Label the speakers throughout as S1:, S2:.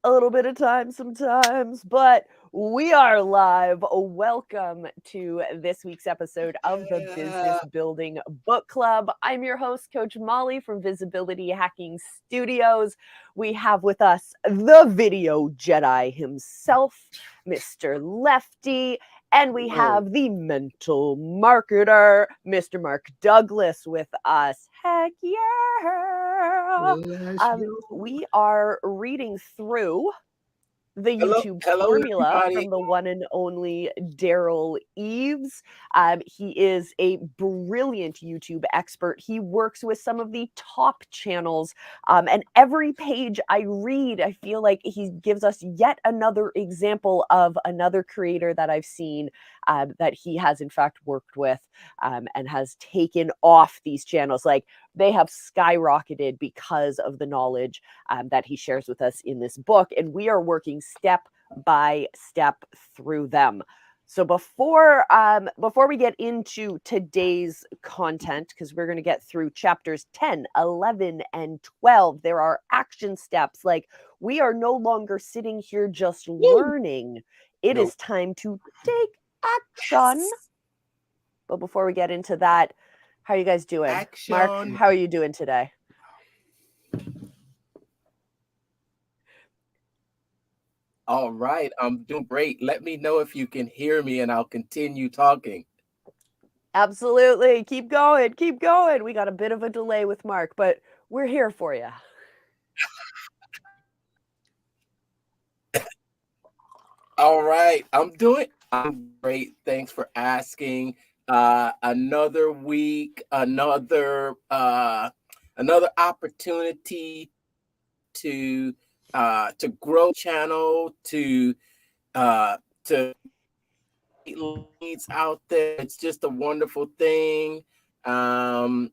S1: a little bit of time sometimes, but we are live. Welcome to this week's episode of the Business
S2: Yeah.
S1: Building Book Club. I'm your host, Coach Molly from Visibility Hacking Studios. We have with us the video Jedi himself, Mr. Lefty, and we
S2: Oh,
S1: have the mental marketer, Mr. Mark Douglas, with us. Heck yeah!
S2: let's go.
S1: We are reading through the
S2: Hello,
S1: YouTube
S2: hello,
S1: formula
S2: everybody.
S1: from the one and only Darrell Eves. He is a brilliant YouTube expert. He works with some of the top channels. And every page I read, I feel like he gives us yet another example of another creator that I've seen that he has, in fact, worked with and has taken off these channels. Like, they have skyrocketed because of the knowledge that he shares with us in this book. And we are working step by step through them. So before we get into today's content, because we're going to get through chapters 10, 11, and 12, there are action steps. Like, we are no longer sitting here just
S2: Woo.
S1: learning. It
S2: No.
S1: is time to take action.
S2: Yes.
S1: But before we get into that, how are you guys doing? Mark,
S2: Action.
S1: how are you doing today?
S2: All right. I'm doing great. Let me know if you can hear me and I'll continue talking.
S1: Absolutely. Keep going. Keep going. We got a bit of a delay with Mark, but we're here for you.
S2: All right. I'm great. Thanks for asking. Another week, another opportunity to grow channel, to leads out there. It's just a wonderful thing. Um,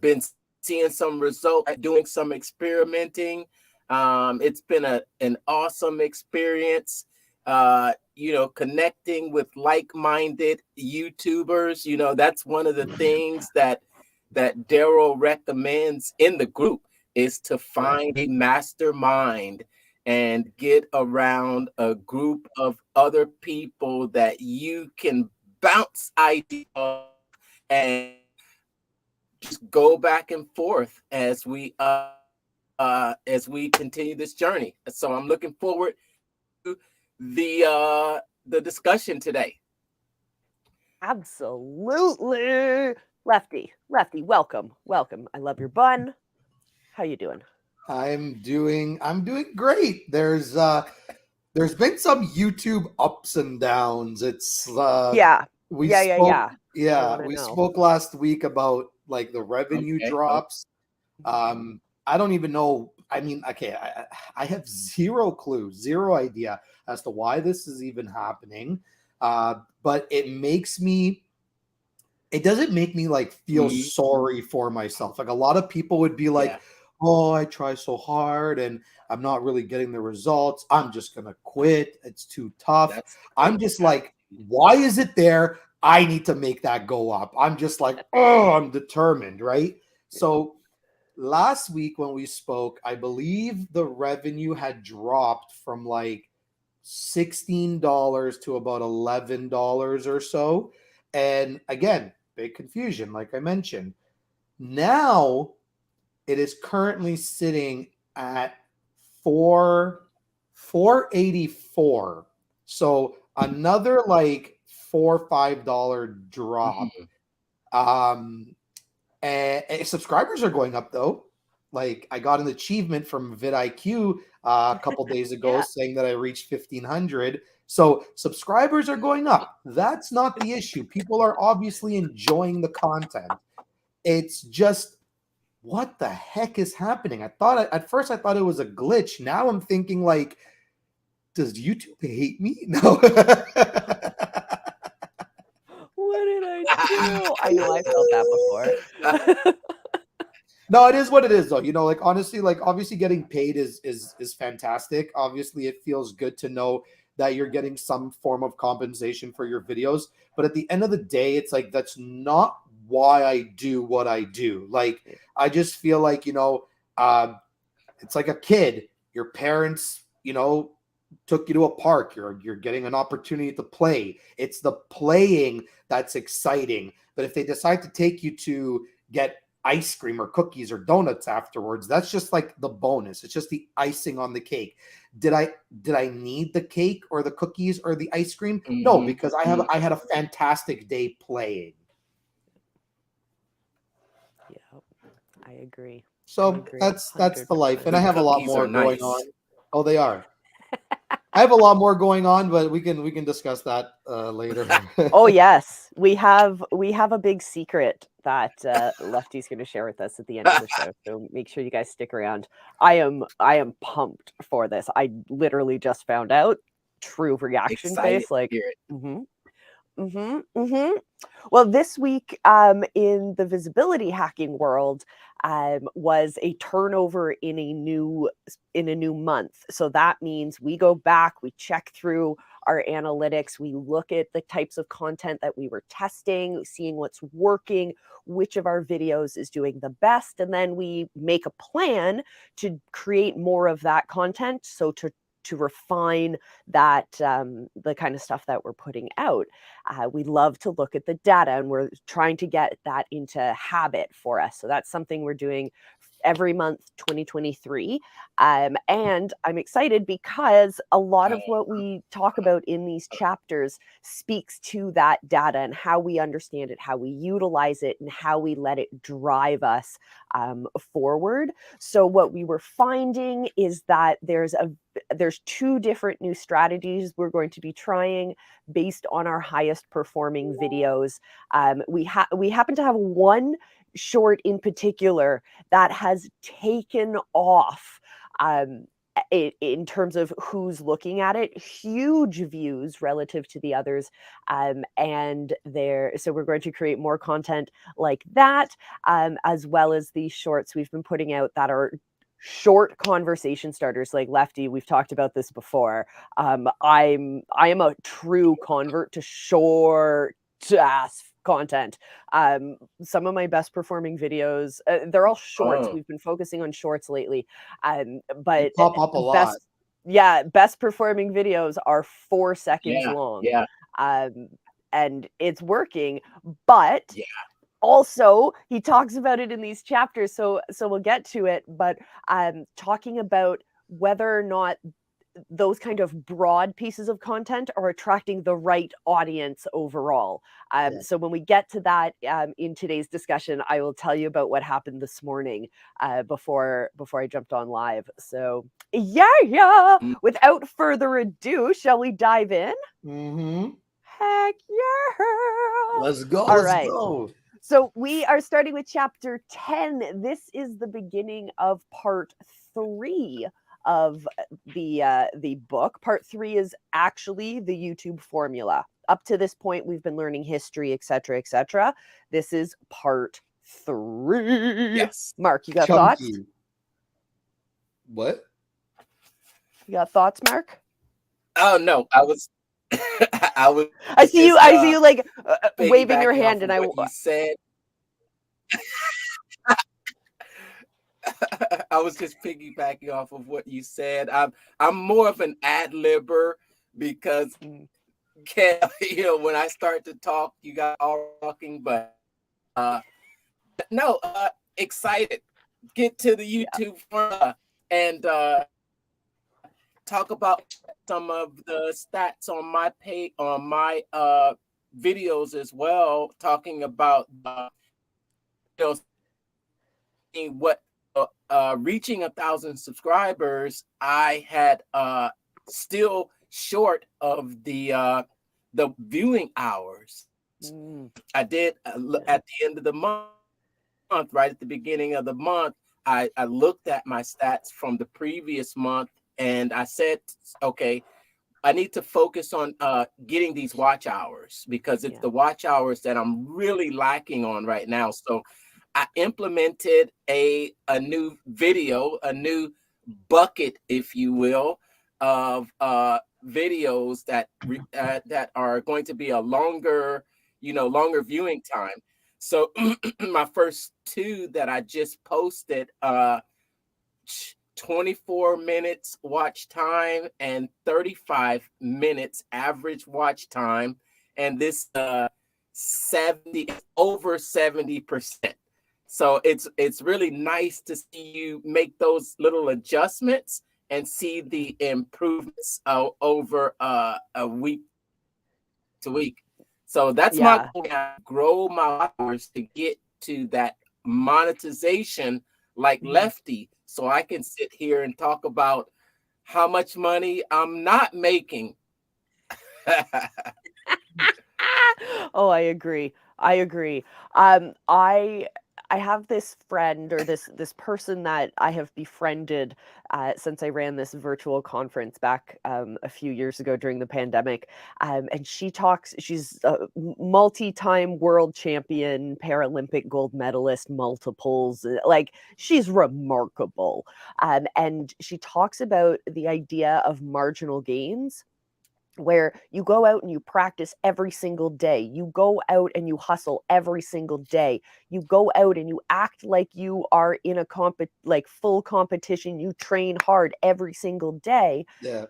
S2: been seeing some results, doing some experimenting. It's been an awesome experience. Connecting with like-minded YouTubers. That's one of the things that Darrell recommends in the group is to find a mastermind and get around a group of other people that you can bounce ideas off and just go back and forth as we continue this journey. So I'm looking forward to the discussion today.
S1: Absolutely. Lefty, welcome. Welcome. I love your bun. How you doing?
S3: I'm doing great. There's been some YouTube ups and downs.
S1: Yeah.
S3: We spoke
S1: Yeah. I
S3: yeah,
S1: want to
S3: we
S1: know.
S3: spoke last week about like the revenue
S2: Okay.
S3: drops.
S1: Mhm.
S3: I don't even know. I mean, okay, I have zero clue, zero idea as to why this is even happening. But it doesn't make me like feel
S2: Mhm.
S3: sorry for myself. Like a lot of people would be like,
S2: Yeah.
S3: "Oh, I try so hard and I'm not really getting the results. I'm just going to quit. It's too tough."
S2: That's the
S3: I'm
S2: case.
S3: just like, "Why is it there? I need to make that go up." I'm just like, "Oh, I'm determined, right?" So, last week when we spoke, I believe the revenue had dropped from like $16 to about $11 or so. And again, big confusion, like I mentioned. Now it is currently sitting at 484. So another like $4 or $5 drop.
S2: Mhm.
S3: Um and subscribers are going up though. Like I got an achievement from vidIQ a couple days ago
S1: Yeah.
S3: saying that I reached 1,500. So subscribers are going up. That's not the issue. People are obviously enjoying the content. It's just what the heck is happening? At first I thought it was a glitch. Now I'm thinking like, does YouTube hate me? No.
S1: What did I do? I know I felt that before.
S3: No, it is what it is though. Like honestly, like obviously getting paid is fantastic. Obviously, it feels good to know that you're getting some form of compensation for your videos. But at the end of the day, it's like that's not why I do what I do. Like I just feel like, uh It's like a kid. Your parents, you know, took you to a park. You're getting an opportunity to play. It's the playing that's exciting. But if they decide to take you to get ice cream or cookies or donuts afterwards, that's just like the bonus. It's just the icing on the cake. Did I need the cake or the cookies or the ice cream? No, because I had a fantastic day playing.
S1: Yeah, I agree.
S3: So that's the life, and I have a lot more going on.
S2: Nice.
S3: Oh, they are. I have a lot more going on, but we can discuss that later.
S1: Oh yes, we have a big secret that Lefty's going to share with us at the end of the show. So make sure you guys stick around. I am pumped for this. I literally just found out. True reaction face, like. Well, this week in the visibility hacking world was a turnover in a new month. So that means we go back, we check through our analytics, we look at the types of content that we were testing, seeing what's working, which of our videos is doing the best, and then we make a plan to create more of that content. So to refine that the kind of stuff that we're putting out. We love to look at the data, and we're trying to get that into habit for us. So that's something we're doing every month 2023, and I'm excited because a lot of what we talk about in these chapters speaks to that data and how we understand it, how we utilize it, and how we let it drive us forward. So what we were finding is that there's two different new strategies we're going to be trying based on our highest performing videos. We happen to have one short in particular that has taken off in terms of who's looking at it, huge views relative to the others, so we're going to create more content like that, as well as these shorts we've been putting out that are short conversation starters. Like Lefty, we've talked about this before. I am a true convert to short ass content. Some of my best performing videos, they're all shorts. We've been focusing on shorts lately, but
S3: they pop up a lot.
S1: Best performing videos are 4 seconds long.
S2: Yeah.
S1: And it's working, but also he talks about it in these chapters, so we'll get to it, but talking about whether or not those kind of broad pieces of content are attracting the right audience overall. So when we get to that in today's discussion, I will tell you about what happened this morning before I jumped on live. So without further ado, shall we dive in? Heck yeah!
S3: Let's go.
S1: All
S3: let's
S1: right.
S3: go.
S1: So we are starting with chapter 10. This is the beginning of part 3 of the book. Part 3 is actually the YouTube formula. Up to this point, we've been learning history, etc., etc. This is part 3.
S2: Yes.
S1: Mark, you got
S3: Chunky.
S1: thoughts?
S3: What?
S1: You got thoughts, Mark?
S2: Oh no, I
S1: see you like waving your hand, and
S2: what you said. I was just piggybacking off of what you said. I'm more of an ad-libber because when I start to talk, you got all talking, but excited. Get to the YouTube and talk about some of the stats on my page, on my videos as well, talking about what reaching 1,000 subscribers. I had still short of the viewing hours. I did at the end of the month, right at the beginning of the month, I looked at my stats from the previous month, and I said, okay, I need to focus on getting these watch hours, because it's the watch hours that I'm really lacking on right now. So I implemented a new video, a new bucket, if you will, of videos that are going to be a longer viewing time. So my first 2 that I just posted 24 minutes watch time and 35 minutes average watch time. And this 70 over 70%. So it's really nice to see you make those little adjustments and see the improvements over a week to week. So that's my goal now, grow my followers to get to that monetization like Lefty, so I can sit here and talk about how much money I'm not making.
S1: Oh, I agree. I agree. I have this friend, or this person that I have befriended since I ran this virtual conference back a few years ago during the pandemic. And she's a multi-time world champion, Paralympic gold medalist, multiples. Like, she's remarkable. And she talks about the idea of marginal gains, where you go out and you practice every single day. You go out and you hustle every single day. You go out and you act like you are in a full competition. You train hard every single day.
S3: Yeah.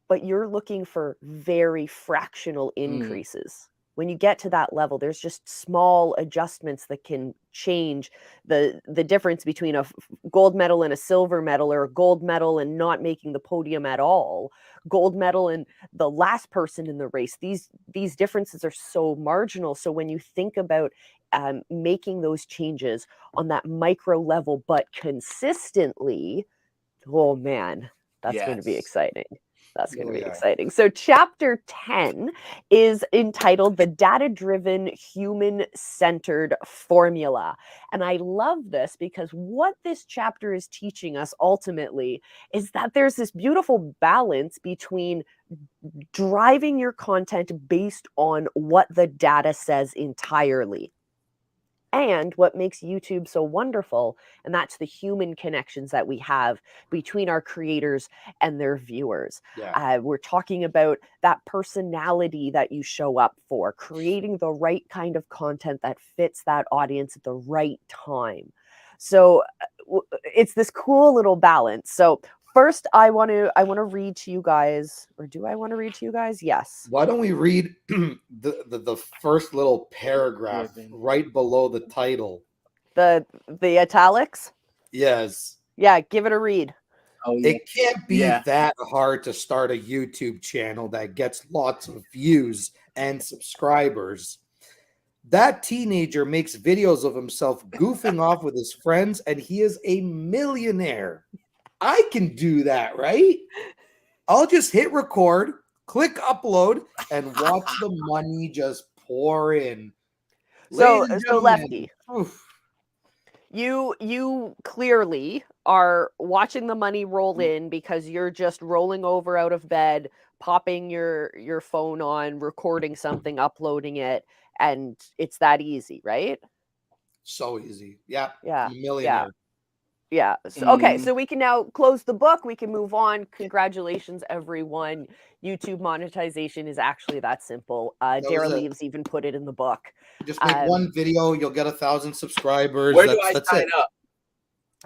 S1: But you're looking for very fractional increases. When you get to that level, there's just small adjustments that can change the difference between a gold medal and a silver medal, or a gold medal and not making the podium at all, gold medal and the last person in the race. These differences are so marginal. So when you think about making those changes on that micro level, but consistently, oh man, that's going to be exciting. That's going to be exciting. So chapter 10 is entitled The Data-Driven Human-Centered Formula. And I love this because what this chapter is teaching us ultimately is that there's this beautiful balance between driving your content based on what the data says entirely, and what makes YouTube so wonderful, and that's the human connections that we have between our creators and their viewers. We're talking about that personality that you show up for, creating the right kind of content that fits that audience at the right time. So it's this cool little balance. So first, I want to read to you guys, or do I want to read to you guys? Yes.
S3: Why don't we read the first little paragraph right below the title?
S1: The italics?
S3: Yes.
S1: Yeah, give it a read.
S2: Oh, yeah.
S3: It can't be that hard to start a YouTube channel that gets lots of views and subscribers. That teenager makes videos of himself goofing off with his friends, and he is a millionaire. I can do that, right? I'll just hit record, click upload, and watch the money just pour in.
S1: So Lefty, you clearly are watching the money roll in because you're just rolling over out of bed, popping your phone on, recording something, uploading it, and it's that easy, right?
S3: So easy. Yeah.
S1: Yeah.
S3: I'm a millionaire.
S1: Yeah. So, okay, so we can now close the book. We can move on. Congratulations, everyone. YouTube monetization is actually that simple. Darrell Eves even put it in the book.
S3: Just make one video, you'll get 1,000 subscribers.
S2: Where do I sign up?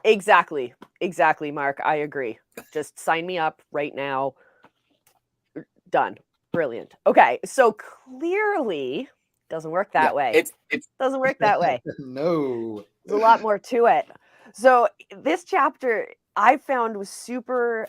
S1: Exactly, Mark. I agree. Just sign me up right now. Done. Brilliant. Okay, so clearly doesn't work that way. It doesn't work that way.
S3: No.
S1: There's a lot more to it. So this chapter I found was super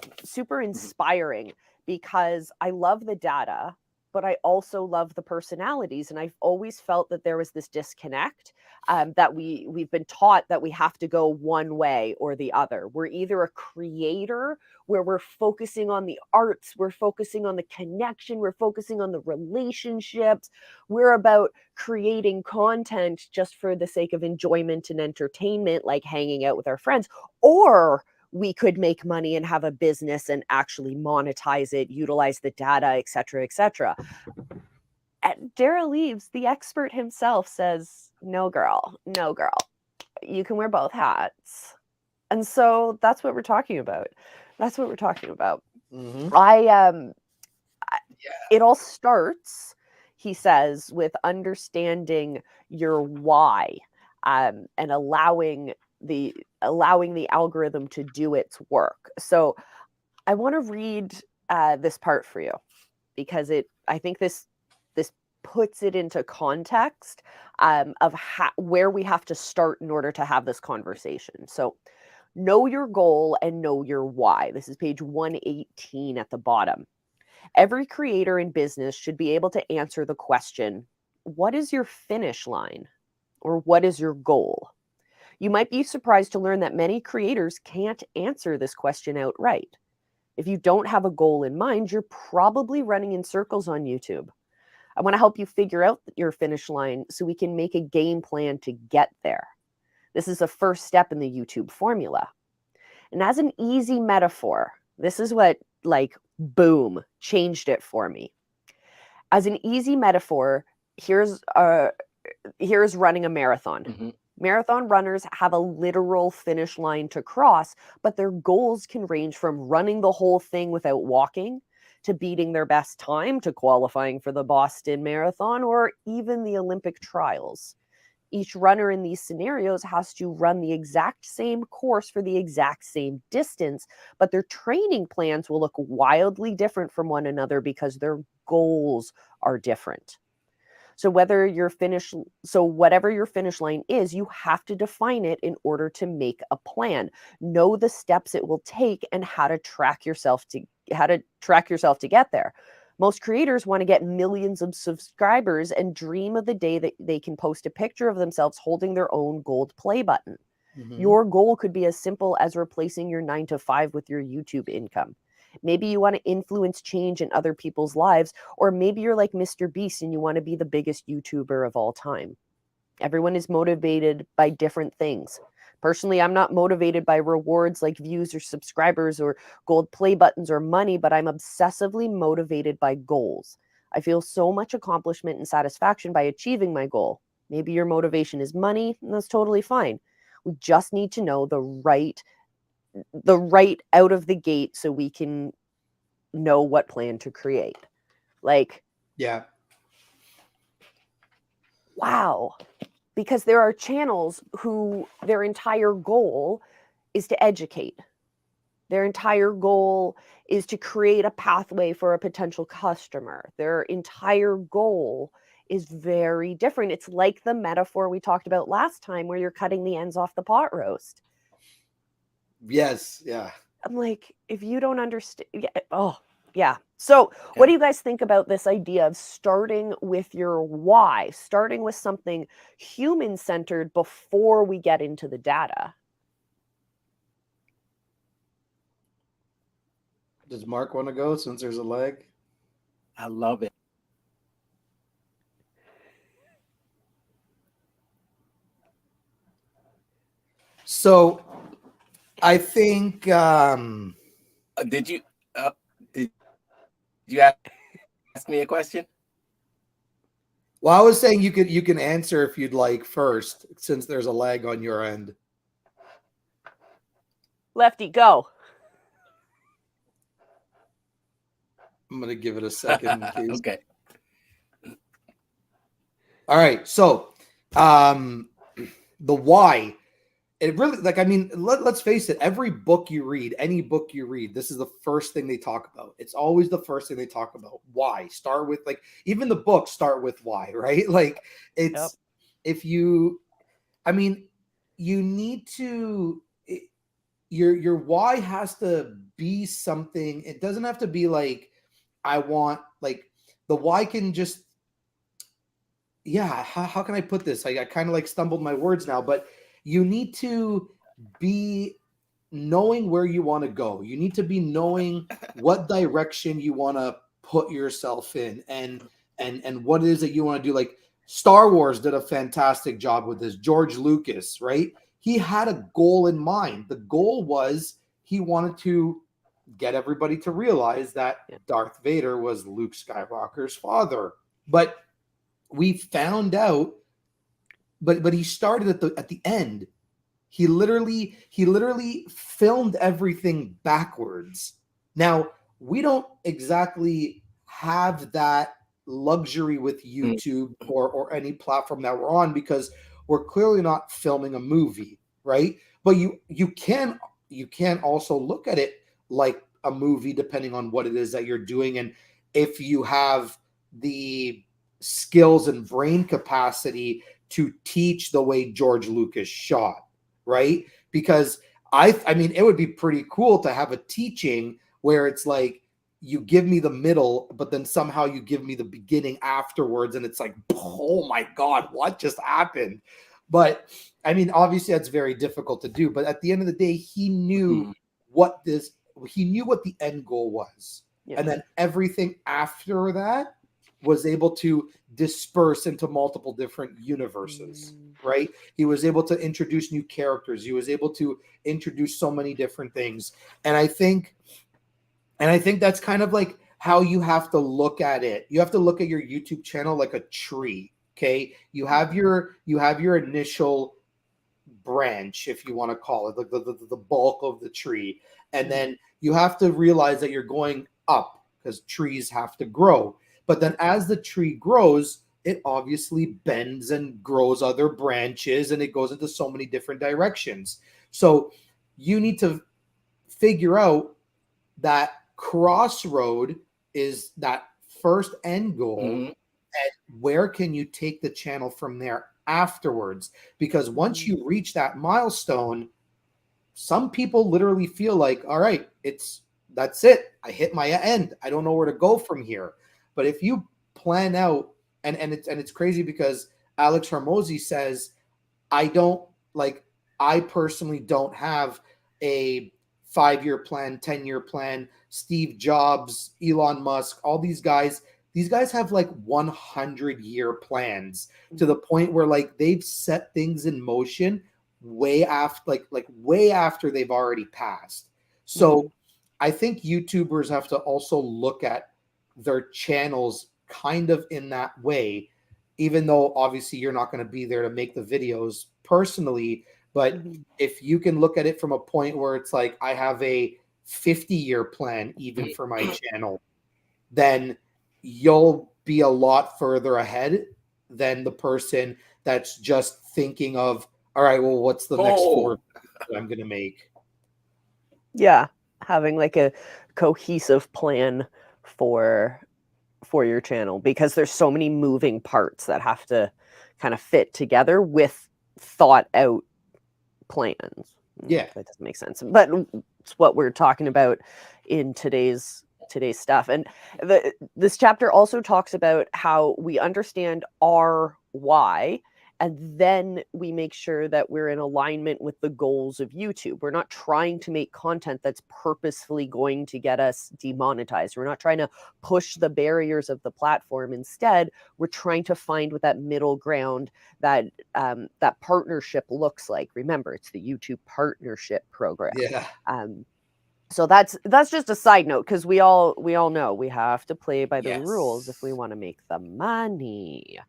S1: inspiring because I love the data, but I also love the personalities. And I've always felt that there was this disconnect, that we've been taught that we have to go one way or the other. We're either a creator where we're focusing on the arts, we're focusing on the connection, we're focusing on the relationships. We're about creating content just for the sake of enjoyment and entertainment, like hanging out with our friends, or we could make money and have a business and actually monetize it, utilize the data, et cetera, et cetera. And Darrell Eves, the expert himself, says, no, girl, you can wear both hats. And so that's what we're talking about. It all starts, he says, with understanding your why, and allowing allowing the algorithm to do its work. So I want to read this part for you because I think this puts it into context of where we have to start in order to have this conversation. So know your goal and know your why. This is page 118 at the bottom. Every creator in business should be able to answer the question, what is your finish line? Or what is your goal? You might be surprised to learn that many creators can't answer this question outright. If you don't have a goal in mind, you're probably running in circles on YouTube. I want to help you figure out your finish line so we can make a game plan to get there. This is the first step in the YouTube formula. And as an easy metaphor, this is what, like, boom, changed it for me. As an easy metaphor, here's running a marathon.
S2: Mm-hmm.
S1: Marathon runners have a literal finish line to cross, but their goals can range from running the whole thing without walking, to beating their best time, to qualifying for the Boston Marathon, or even the Olympic trials. Each runner in these scenarios has to run the exact same course for the exact same distance, but their training plans will look wildly different from one another because their goals are different. So whatever your finish line is, you have to define it in order to make a plan. Know the steps it will take and how to track yourself to get there. Most creators want to get millions of subscribers and dream of the day that they can post a picture of themselves holding their own gold play button.
S3: Mm-hmm.
S1: Your goal could be as simple as replacing your 9 to 5 with your YouTube income. Maybe you want to influence change in other people's lives, or maybe you're like Mr. Beast and you want to be the biggest YouTuber of all time. Everyone is motivated by different things. Personally, I'm not motivated by rewards like views or subscribers or gold play buttons or money, but I'm obsessively motivated by goals. I feel so much accomplishment and satisfaction by achieving my goal. Maybe your motivation is money, and that's totally fine. We just need to know the right out of the gate so we can know what plan to create. Like,
S3: Yeah.
S1: wow. Because there are channels who their entire goal is to educate. Their entire goal is to create a pathway for a potential customer. Their entire goal is very different. It's like the metaphor we talked about last time where you're cutting the ends off the pot roast.
S3: Yes. Yeah.
S1: I'm like, if you don't understand, yeah. So what do you guys think about this idea of starting with your why, starting with something human-centered before we get into the data?
S3: Does Mark want to go since there's a leg?
S2: I love it.
S3: So I think
S2: Did you ask me a question?
S3: well, I was saying you can answer if you'd like first, since there's a lag on your end.
S1: Lefty, go.
S3: I'm gonna give it a second in case.
S2: Okay.
S3: All right. So the why. It really, like, I mean, let's face it, every book you read, any book you read, this is the first thing they talk about. It's always the first thing they talk about. Why? Start with, like, even the books start with why, right? Like, it's, if you, I mean, you need to, your why has to be something. It doesn't have to be like, I want, like, the why can just, yeah, how can I put this? I kind of like stumbled my words now, but you need to be knowing where you want to go. You need to be knowing what direction you want to put yourself in, and what it is that you want to do. Like Star Wars did a fantastic job with this. George Lucas, right? He had a goal in mind. The goal was he wanted to get everybody to realize that Darth Vader was Luke Skywalker's father. But we found out, but he started at the end. He literally filmed everything backwards. Now, we don't exactly have that luxury with YouTube or any platform that we're on, because we're clearly not filming a movie, right? But you can also look at it like a movie, depending on what it is that you're doing, and if you have the skills and brain capacity to teach the way George Lucas shot, right? Because I mean, it would be pretty cool to have a teaching where it's like you give me the middle, but then somehow you give me the beginning afterwards, and it's like, oh my God, what just happened? But I mean, obviously that's very difficult to do. But at the end of the day, he knew what the end goal was.
S1: Yeah.
S3: And then everything after that was able to disperse into multiple different universes, right? He was able to introduce new characters. He was able to introduce so many different things. And I think that's kind of like how you have to look at it. You have to look at your YouTube channel like a tree. Okay. You have your initial branch, if you want to call it, the bulk of the tree. And then you have to realize that you're going up, because trees have to grow. But then as the tree grows, it obviously bends and grows other branches, and it goes into so many different directions. So you need to figure out that crossroad is that first end goal, and where can you take the channel from there afterwards? Because once you reach that milestone, some people literally feel like, all right, that's it. I hit my end. I don't know where to go from here. But if you plan out, and it's crazy because Alex Hormozy says, I personally don't have a 5-year plan, 10-year plan. Steve Jobs, Elon Musk, all these guys have like 100-year plans, to the point where like they've set things in motion way after way after they've already passed. So I think YouTubers have to also look at their channels kind of in that way, even though obviously you're not going to be there to make the videos personally. But if you can look at it from a point where it's like, I have a 50-year plan even for my channel, then you'll be a lot further ahead than the person that's just thinking of, all right, well, what's the next 4 that I'm going to make?
S1: Yeah, having like a cohesive plan for your channel, because there's so many moving parts that have to kind of fit together with thought out plans.
S3: Yeah,
S1: that doesn't make sense, but it's what we're talking about in today's stuff. And this chapter also talks about how we understand our why, and then we make sure that we're in alignment with the goals of YouTube. We're not trying to make content that's purposefully going to get us demonetized. We're not trying to push the barriers of the platform. Instead, we're trying to find what that middle ground, that partnership looks like. Remember, it's the YouTube Partnership Program.
S3: yeah.
S1: So that's just a side note, because we all know we have to play by the rules if we want to make the money.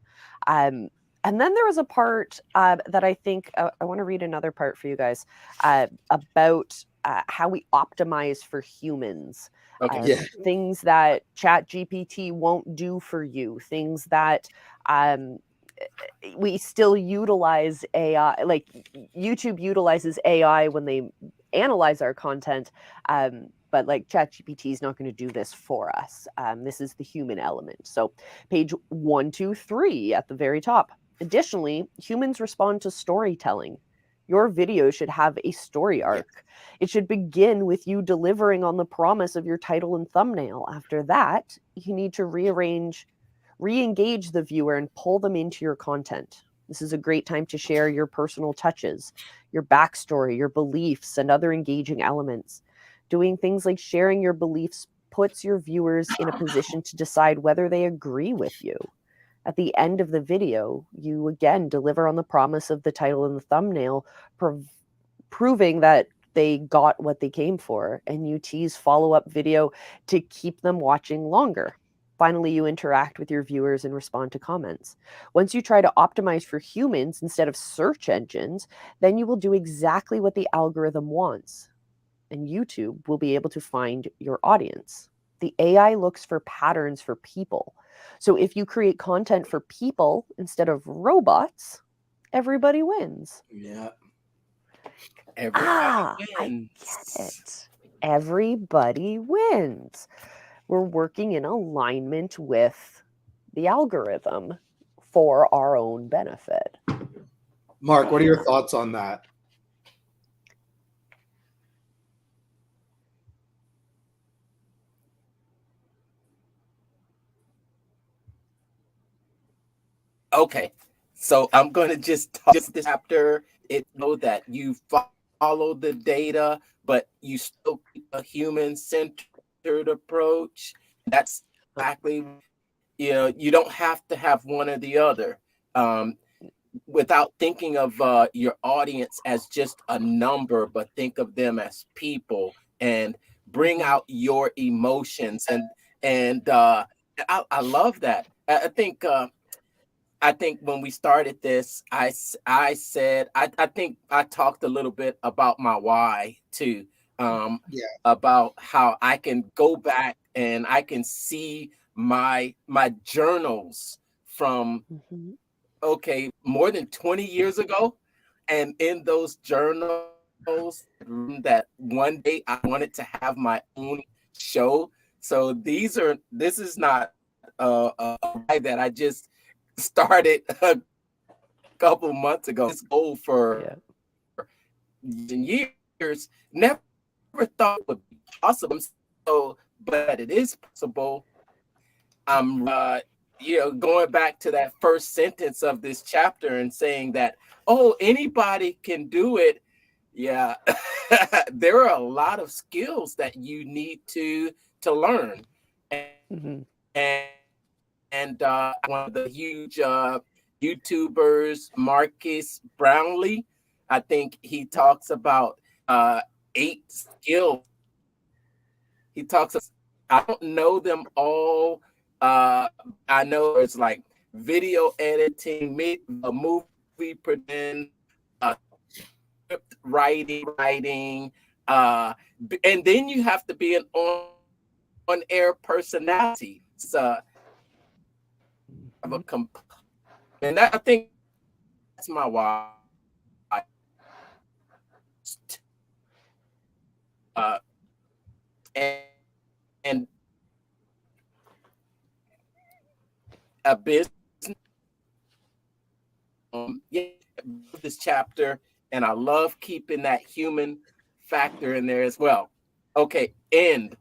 S1: And then there was a part that I think I want to read another part for you guys about how we optimize for humans. Things that ChatGPT won't do for you, things that we still utilize AI, like YouTube utilizes AI when they analyze our content, but like ChatGPT is not going to do this for us. This is the human element. So page 123 at the very top. Additionally, humans respond to storytelling. Your video should have a story arc. It should begin with you delivering on the promise of your title and thumbnail. After that, you need to re-engage the viewer and pull them into your content. This is a great time to share your personal touches, your backstory, your beliefs, and other engaging elements. Doing things like sharing your beliefs puts your viewers in a position to decide whether they agree with you. At the end of the video, you again deliver on the promise of the title and the thumbnail, proving that they got what they came for, and you tease follow-up video to keep them watching longer. Finally, you interact with your viewers and respond to comments. Once you try to optimize for humans instead of search engines, then you will do exactly what the algorithm wants, and YouTube will be able to find your audience. The AI looks for patterns for people. So if you create content for people instead of robots, everybody wins.
S2: Yeah. Everybody
S1: I
S2: wins.
S1: get it. Everybody wins. We're working in alignment with the algorithm for our own benefit.
S3: Mark, what are your thoughts on that?
S2: Okay, so I'm going to just talk this chapter. It know that you follow the data, but you still keep a human-centered approach. That's exactly, you don't have to have one or the other. Without thinking of your audience as just a number, but think of them as people and bring out your emotions. And I love that. I think when we started this, I said I think I talked a little bit about my why too,
S3: Yeah.
S2: about how I can go back and I can see my journals from
S1: Mhm.
S2: okay, more than 20 years ago. And in those journals, that one day I wanted to have my own show. So this is not a ride that I just started a couple months ago. This goal for
S1: Yeah.
S2: years, never thought it would be possible. So, but it is possible. I'm going back to that first sentence of this chapter and saying that, oh, anybody can do it. Yeah, there are a lot of skills that you need to learn. And
S1: Mhm.
S2: one of the huge YouTubers, Marcus Brownlee, I think he talks about 8 skills. He talks. I don't know them all. I know it's like video editing, movie production, script writing, and then you have to be an on-air personality. So have a and that, I think that's my why. Uh, and, and a business. Yeah, this chapter, and I love keeping that human factor in there as well. Okay, end.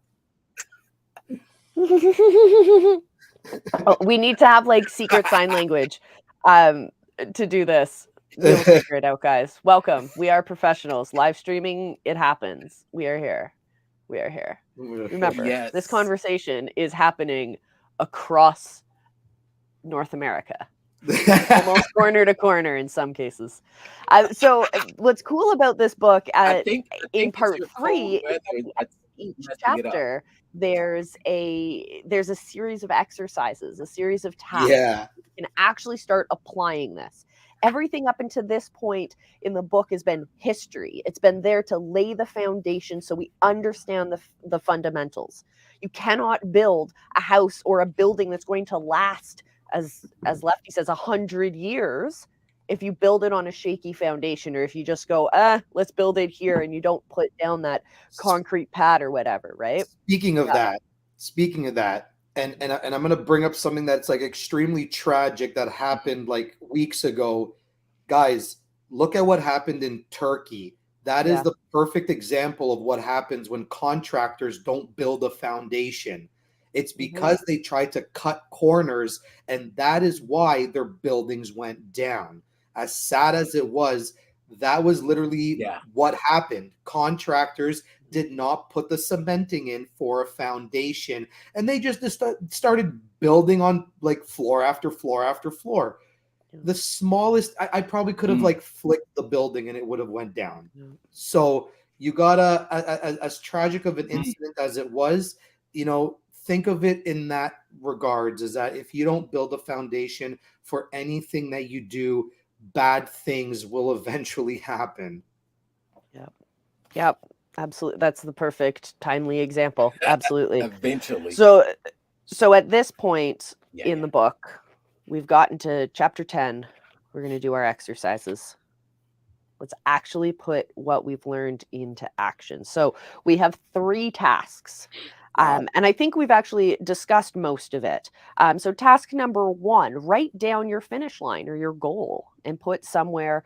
S1: Oh, we need to have like secret sign language um to do this. We'll figure it out, guys. Welcome. We are professionals. Live streaming, it happens. We are here. We are here. Remember, this
S2: Yes.
S1: conversation is happening across North America. Almost corner to corner in some cases. So what's cool about this book
S2: I
S1: in
S2: think it's
S1: part
S2: your cold
S1: 3,
S2: weather that's
S1: each
S2: messing it up.
S1: chapter there's a series of exercises, a series of tasks.
S3: Yeah.
S1: You can actually start applying this. Everything up until this point in the book has been history. It's been there to lay the foundation so we understand the fundamentals. You cannot build a house or a building that's going to last, as Lefty says, 100 years if you build it on a shaky foundation, or if you just go, let's build it here, and you don't put down that concrete pad or whatever, right?
S3: Speaking of
S1: Yeah.
S3: that, and I'm gonna bring up something that's like extremely tragic that happened like weeks ago. Guys, look at what happened in Turkey. That is
S1: Yeah.
S3: the perfect example of what happens when contractors don't build a foundation. It's because they tried to cut corners, and that is why their buildings went down. As sad as it was, that was literally
S2: Yeah.
S3: what happened. Contractors did not put the cementing in for a foundation, and they just started building on like floor after floor after floor. The smallest, I probably could have like flicked the building and it would have went down. So you gotta, as tragic of an incident as it was, think of it in that regards, is that if you don't build a foundation for anything that you do, bad things will eventually happen.
S1: Yep. Absolutely. That's the perfect timely example. Absolutely.
S2: Eventually.
S1: So at this point
S2: Yeah,
S1: in
S2: yeah.
S1: the book, we've gotten to chapter 10. We're going to do our exercises. Let's actually put what we've learned into action. So we have 3 tasks.
S3: Wow.
S1: And I think we've actually discussed most of it. So task number 1, write down your finish line or your goal and put somewhere,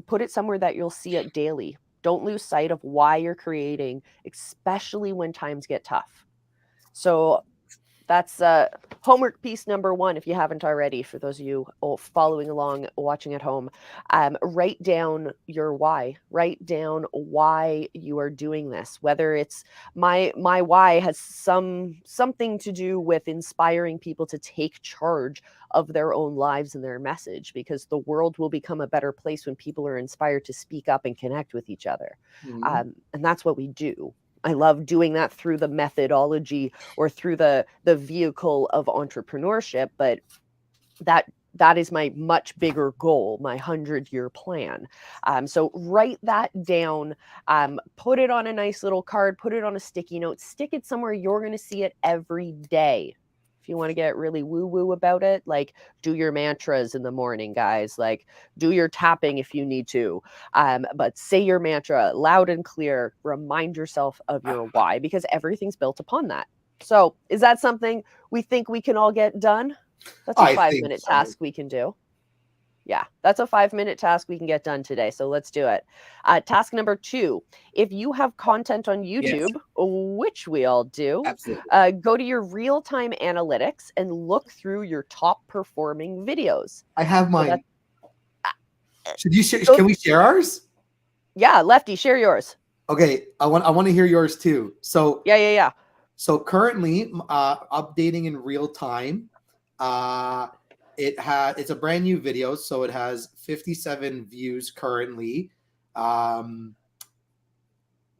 S1: put it somewhere that you'll see it daily. Don't lose sight of why you're creating, especially when times get tough. So that's homework piece number 1, if you haven't already, for those of you following along, watching at home. Write down your why. Write down why you are doing this. Whether it's my why has something to do with inspiring people to take charge of their own lives and their message, because the world will become a better place when people are inspired to speak up and connect with each other. And that's what we do. I love doing that through the methodology or through the vehicle of entrepreneurship, but that is my much bigger goal, my 100-year plan. So write that down, put it on a nice little card, put it on a sticky note, stick it somewhere you're going to see it every day. If you want to get really woo-woo about it, like do your mantras in the morning, guys. Like do your tapping if you need to. But say your mantra loud and clear. Remind yourself of your why, because everything's built upon that. So is that something we think we can all get done? That's a 5-minute task we can do. Yeah, that's a 5-minute task we can get done today. So let's do it. Task number 2, if you have content on YouTube, which we all do, go to your real-time analytics and look through your top performing videos.
S3: I have mine. Should you share? Can we share ours?
S1: Yeah, Lefty, share yours.
S3: Okay, I want to hear yours too. So
S1: yeah.
S3: So currently, updating in real time. It's a brand new video, so it has 57 views currently,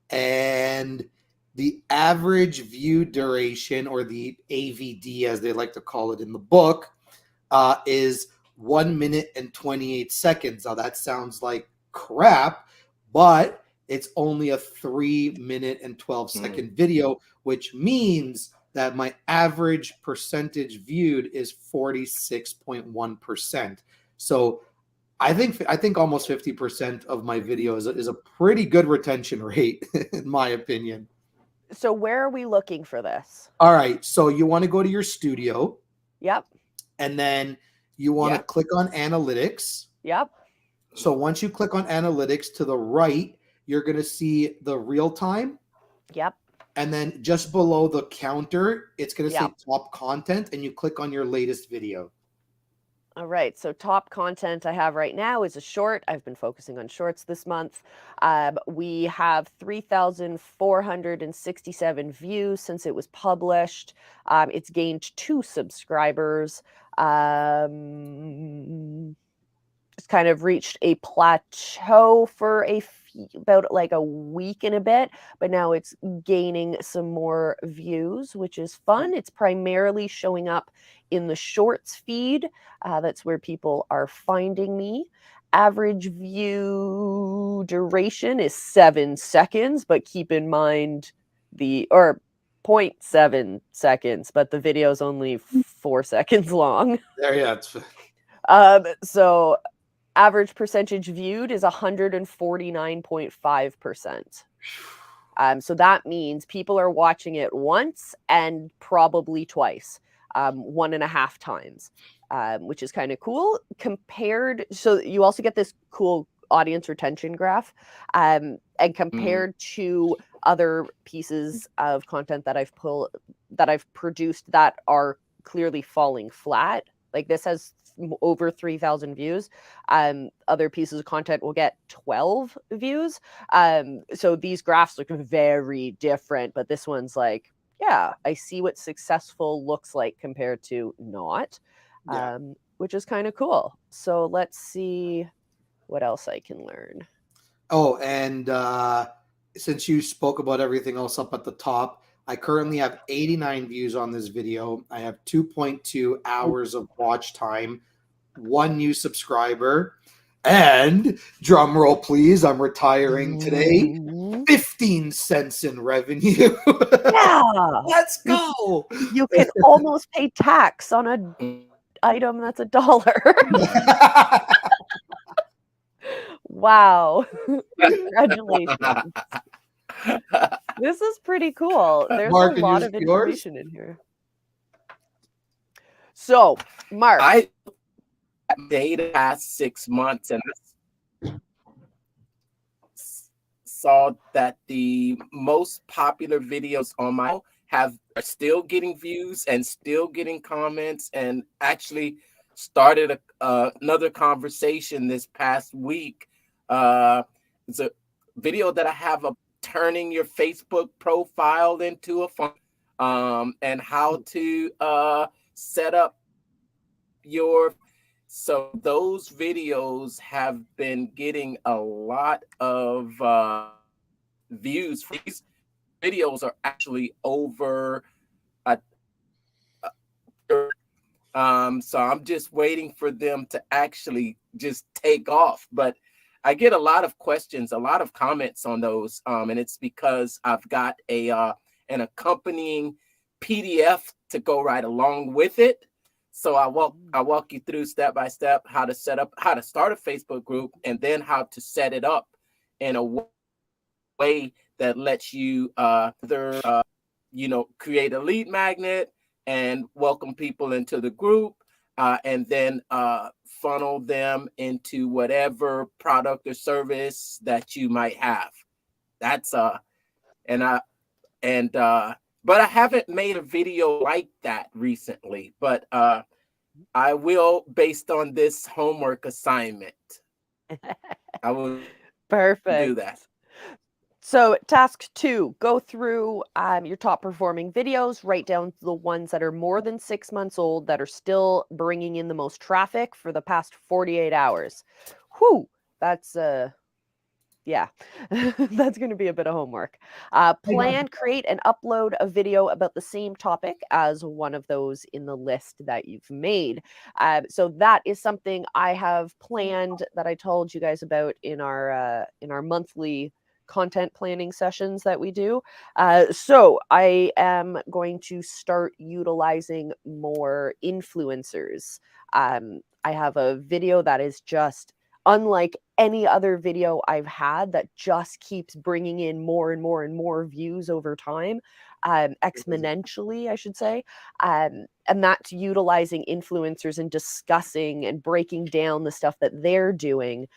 S3: and the average view duration, or the AVD as they like to call it in the book, is 1 minute and 28 seconds. Now that sounds like crap, but it's only a 3-minute and 12-second video, which means that my average percentage viewed is 46.1%. So I think almost 50% of my video is a pretty good retention rate, in my opinion.
S1: So where are we looking for this?
S3: All right. So you want to go to your studio.
S1: Yep.
S3: And then you want to click on analytics.
S1: Yep.
S3: So once you click on analytics, to the right, you're going to see the real time.
S1: Yep.
S3: And then just below the counter, it's going to say top content, and you click on your latest video.
S1: All right. So top content I have right now is a short. I've been focusing on shorts this month. We have 3,467 views since it was published. It's gained 2 subscribers. It's kind of reached a plateau for about like a week and a bit, but now it's gaining some more views, which is fun. It's primarily showing up in the shorts feed. That's where people are finding me. Average view duration is 7 seconds, but keep in mind 0.7 seconds, but the video is only 4 seconds long. So average percentage viewed is 149.5%. So that means people are watching it once and probably twice, 1.5 times, which is kind of cool so you also get this cool audience retention graph, and compared to other pieces of content that I've produced that are clearly falling flat. Like this has over 3,000 views. Other pieces of content will get 12 views. So these graphs look very different, but this one's like, yeah, I see what successful looks like compared to not, which is kind of cool. So let's see what else I can learn.
S3: Oh, and since you spoke about everything else up at the top, I currently have 89 views on this video. I have 2.2 hours of watch time, 1 new subscriber, and drum roll please, I'm retiring today, 15 cents in revenue.
S1: Yeah,
S3: let's go.
S1: You can almost pay tax on an item that's $1. Wow. Congratulations. This is pretty cool. There's
S3: Mark,
S1: a
S3: can you
S1: lot
S3: see
S1: of
S3: yours?
S1: information in here. So, Mark.
S2: I data past 6 months, and I saw that the most popular videos on my are still getting views and still getting comments, and actually started another conversation this past week. It's a video that I have of turning your Facebook profile into a phone, and how to set up your. So those videos have been getting a lot of views. These videos are actually over a, so I'm just waiting for them to actually just take off. But I get a lot of questions, a lot of comments on those, and it's because I've got an accompanying PDF to go right along with it. So I walk you through step by step how to start a Facebook group, and then how to set it up in a way that lets you create a lead magnet and welcome people into the group, and then funnel them into whatever product or service that you might have. That's and I and but I haven't made a video like that recently, but I will, based on this homework assignment. I will do
S1: Perfect.
S2: that.
S1: So, task 2, go through your top performing videos, write down the ones that are more than 6 months old that are still bringing in the most traffic for the past 48 hours. Whew, that's yeah, that's going to be a bit of homework. Plan, create, and upload a video about the same topic as one of those in the list that you've made. So that is something I have planned that I told you guys about in our monthly content planning sessions that we do. So I am going to start utilizing more influencers. I have a video that is just unlike any other video I've had, that just keeps bringing in more and more and more views over time, exponentially, I should say. And that's utilizing influencers and discussing and breaking down the stuff that they're doing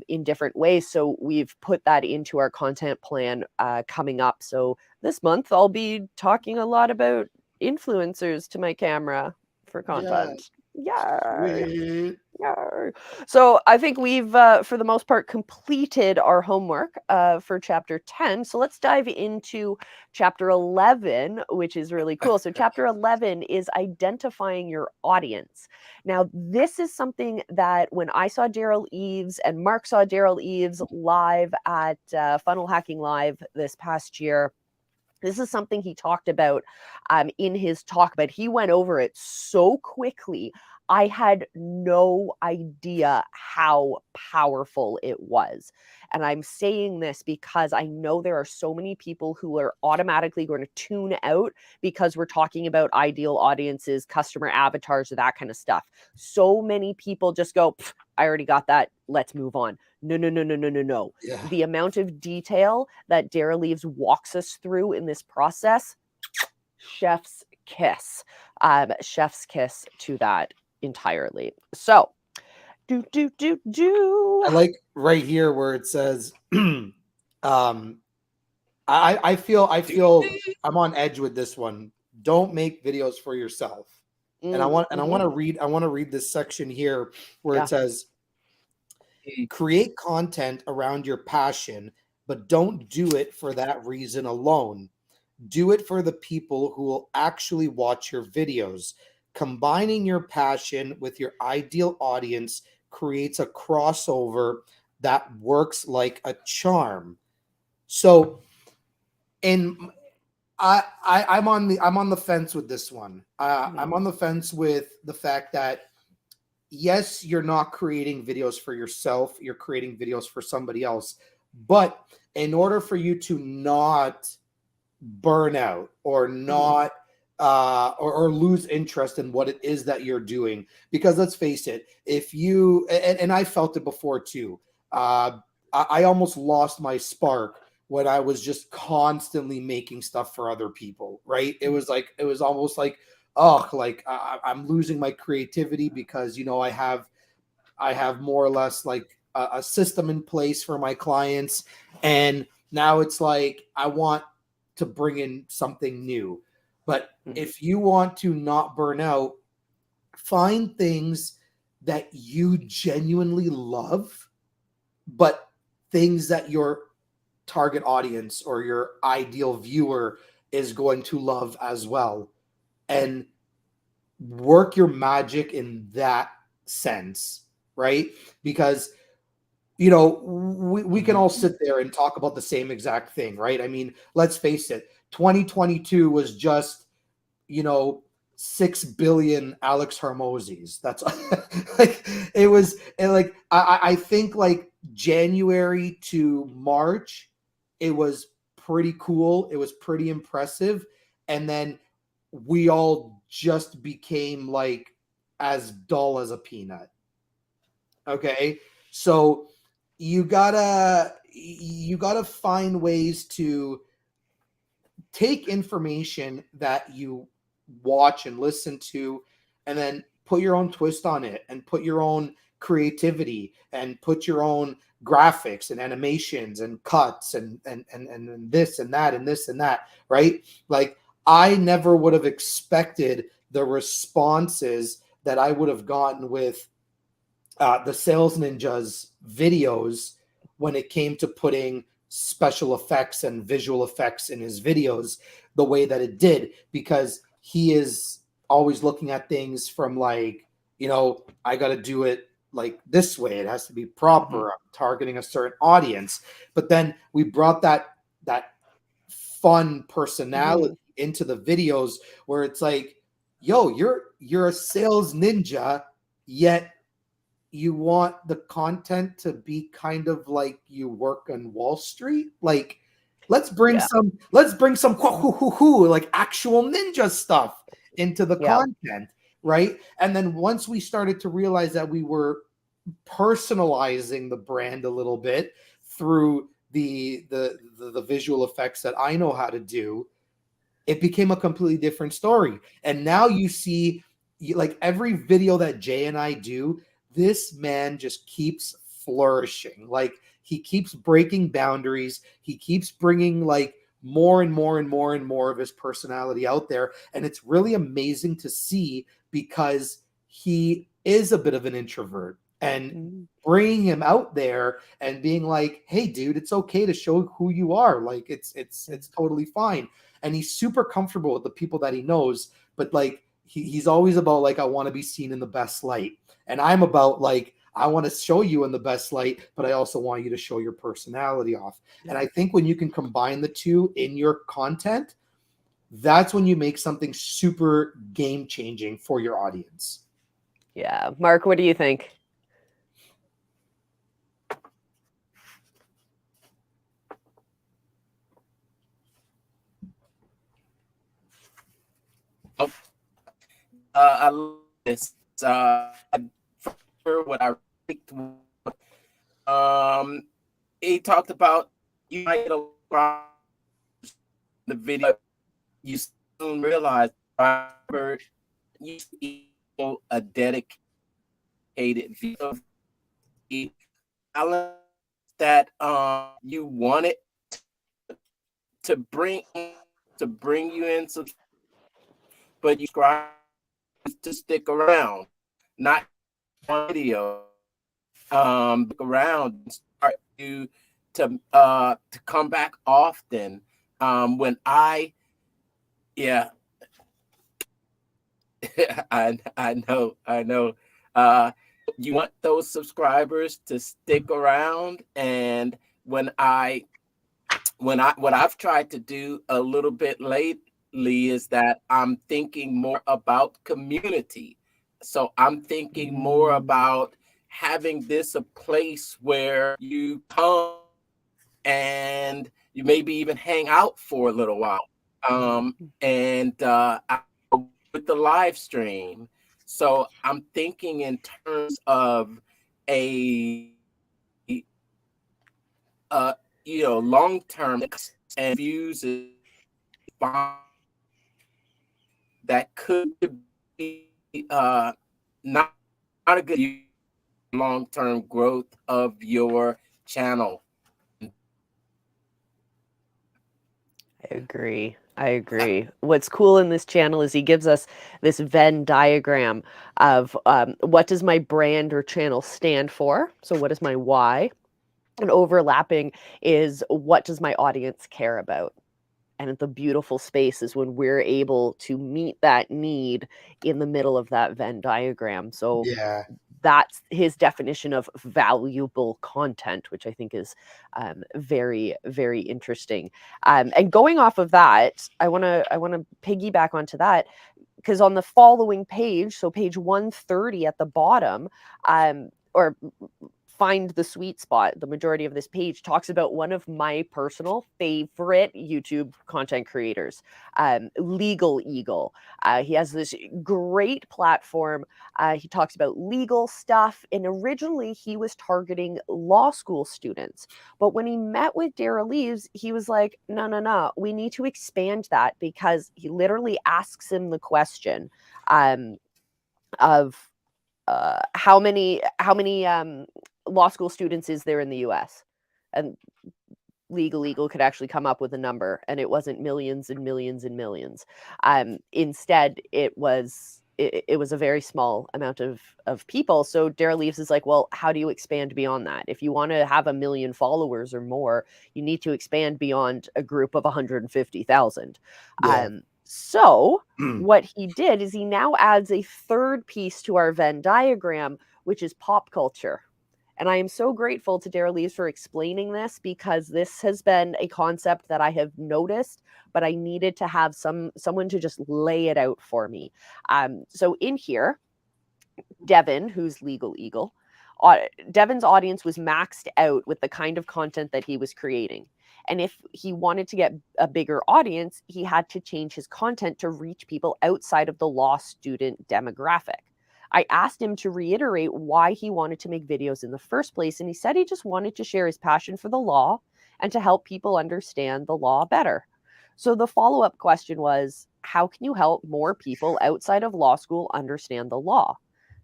S1: in different ways. So we've put that into our content plan coming up. So this month I'll be talking a lot about influencers to my camera for content. Yeah. So I think we've, for the most part, completed our homework for chapter 10. So let's dive into chapter 11, which is really cool. So chapter 11 is identifying your audience. Now, this is something that when I saw Darrell Eves and Mark saw Darrell Eves live at Funnel Hacking Live this past year, this is something he talked about in his talk, but he went over it so quickly. I had no idea how powerful it was. And I'm saying this because I know there are so many people who are automatically going to tune out because we're talking about ideal audiences, customer avatars, that kind of stuff. So many people just go, I already got that. Let's move on. No.
S3: Yeah.
S1: The amount of detail that Darrell Eves walks us through in this process, chef's kiss. Chef's kiss to that entirely. So,
S3: I like right here where it says, I feel I'm on edge with this one. Don't make videos for yourself. And I want to read this section here where it says, create content around your passion, but don't do it for that reason alone. Do it for the people who will actually watch your videos. Combining your passion with your ideal audience creates a crossover that works like a charm. So, I'm on the fence with this one. I'm on the fence with the fact that yes, you're not creating videos for yourself, you're creating videos for somebody else. But in order for you to not burn out or not or lose interest in what it is that you're doing, because let's face it, if you and I felt it before too, I almost lost my spark when I was just constantly making stuff for other people, right? It was almost like, oh, like I'm losing my creativity because, you know, I have more or less like a system in place for my clients. And now it's like, I want to bring in something new. But if you want to not burn out, find things that you genuinely love, but things that your target audience or your ideal viewer is going to love as well. And work your magic in that sense, right? Because, you know, we can all sit there and talk about the same exact thing, right? I mean, let's face it, 2022 was just, you know, 6 billion Alex Hermosis. That's like it was, and like I think like January to March, it was pretty cool. It was pretty impressive. And then we all just became like as dull as a peanut. Okay. So you gotta find ways to take information that you watch and listen to, and then put your own twist on it, and put your own creativity, and put your own graphics and animations and cuts and this and that and this and that, right? Like, I never would have expected the responses that I would have gotten with the Sales Ninjas videos when it came to putting special effects and visual effects in his videos the way that it did, because he is always looking at things from like, you know, I got to do it like this way. It has to be proper. I'm targeting a certain audience. But then we brought that fun personality into the videos where it's like, yo, you're a sales ninja, yet you want the content to be kind of like you work on Wall Street. Like, let's bring some like actual ninja stuff into the content, right? And then once we started to realize that we were personalizing the brand a little bit through the visual effects that I know how to do, it became a completely different story. And now you see, like, every video that Jay and I do, this man just keeps flourishing. Like, he keeps breaking boundaries. He keeps bringing like more and more and more and more of his personality out there. And it's really amazing to see, because he is a bit of an introvert, and bringing him out there and being like, hey dude, it's okay to show who you are. Like, it's totally fine. And he's super comfortable with the people that he knows, but like he's always about like, I want to be seen in the best light. And I'm about like, I want to show you in the best light, but I also want you to show your personality off. And I think when you can combine the two in your content, that's when you make something super game changing for your audience.
S1: Yeah. Mark, what do you think?
S2: I love this. For what I liked, he talked about, you might get a the video, you soon realize you equal a dedicated video that you wanted to bring you in, but you subscribe to stick around, not video. Stick around and start to come back often. When I I know. You want those subscribers to stick around, and what I've tried to do a little bit lately is that I'm thinking more about community. So I'm thinking more about having this a place where you come and you maybe even hang out for a little while. And with the live stream. So I'm thinking in terms of a long term and views that could be not a good long term growth of your channel.
S1: I agree. I agree. What's cool in this channel is he gives us this Venn diagram of what does my brand or channel stand for? So what is my why? And overlapping is what does my audience care about? And the beautiful space is when we're able to meet that need in the middle of that Venn diagram. So
S3: Yeah.
S1: that's his definition of valuable content, which I think is very, very interesting. And going off of that, I want to piggyback onto that, because on the following page, so page 130 at the bottom, or find the sweet spot, the majority of this page talks about one of my personal favorite YouTube content creators, Legal Eagle. He has this great platform. He talks about legal stuff, and originally he was targeting law school students. But when he met with Darrell Eves, he was like, no, we need to expand that, because he literally asks him the question of how many law school students is there in the US? And Legal Eagle could actually come up with a number, and it wasn't millions and millions and millions. Instead, it was a very small amount of people. So Darrell Eves is like, well, how do you expand beyond that? If you want to have 1 million followers or more, you need to expand beyond a group of 150,000.
S3: Yeah.
S1: So what he did is he now adds a third piece to our Venn diagram, which is pop culture. And I am so grateful to Darrell Eves for explaining this, because this has been a concept that I have noticed, but I needed to have someone to just lay it out for me. So in here, Devin, who's Legal Eagle, Devin's audience was maxed out with the kind of content that he was creating. And if he wanted to get a bigger audience, he had to change his content to reach people outside of the law student demographic. I asked him to reiterate why he wanted to make videos in the first place, and he said he just wanted to share his passion for the law and to help people understand the law better. So the follow-up question was, how can you help more people outside of law school understand the law?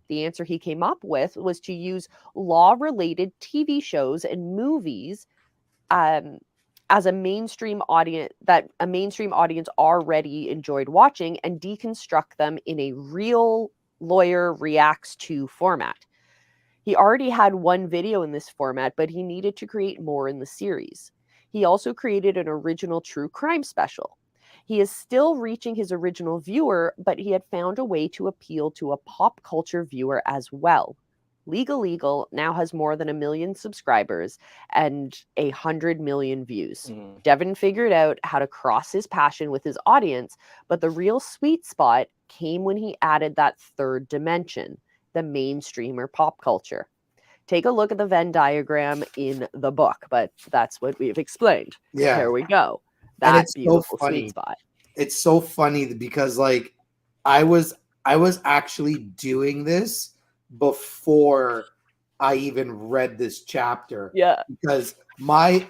S1: The answer he came up with was to use law-related TV shows and movies as a mainstream audience already enjoyed watching, and deconstruct them in a real lawyer reacts to format. He already had one video in this format, but he needed to create more in the series. He also created an original true crime special. He is still reaching his original viewer, but he had found a way to appeal to a pop culture viewer as well. Legal Eagle now has more than 1 million subscribers and 100 million views. Devin figured out how to cross his passion with his audience, but the real sweet spot came when he added that third dimension, the mainstream or pop culture. Take a look at the Venn diagram in the book, but that's what we've explained.
S3: Yeah.
S1: There we go.
S3: And
S1: That
S3: it's
S1: beautiful
S3: so funny.
S1: sweet spot.
S3: It's so funny because like I was actually doing this before I even read this chapter.
S1: Yeah.
S3: Because I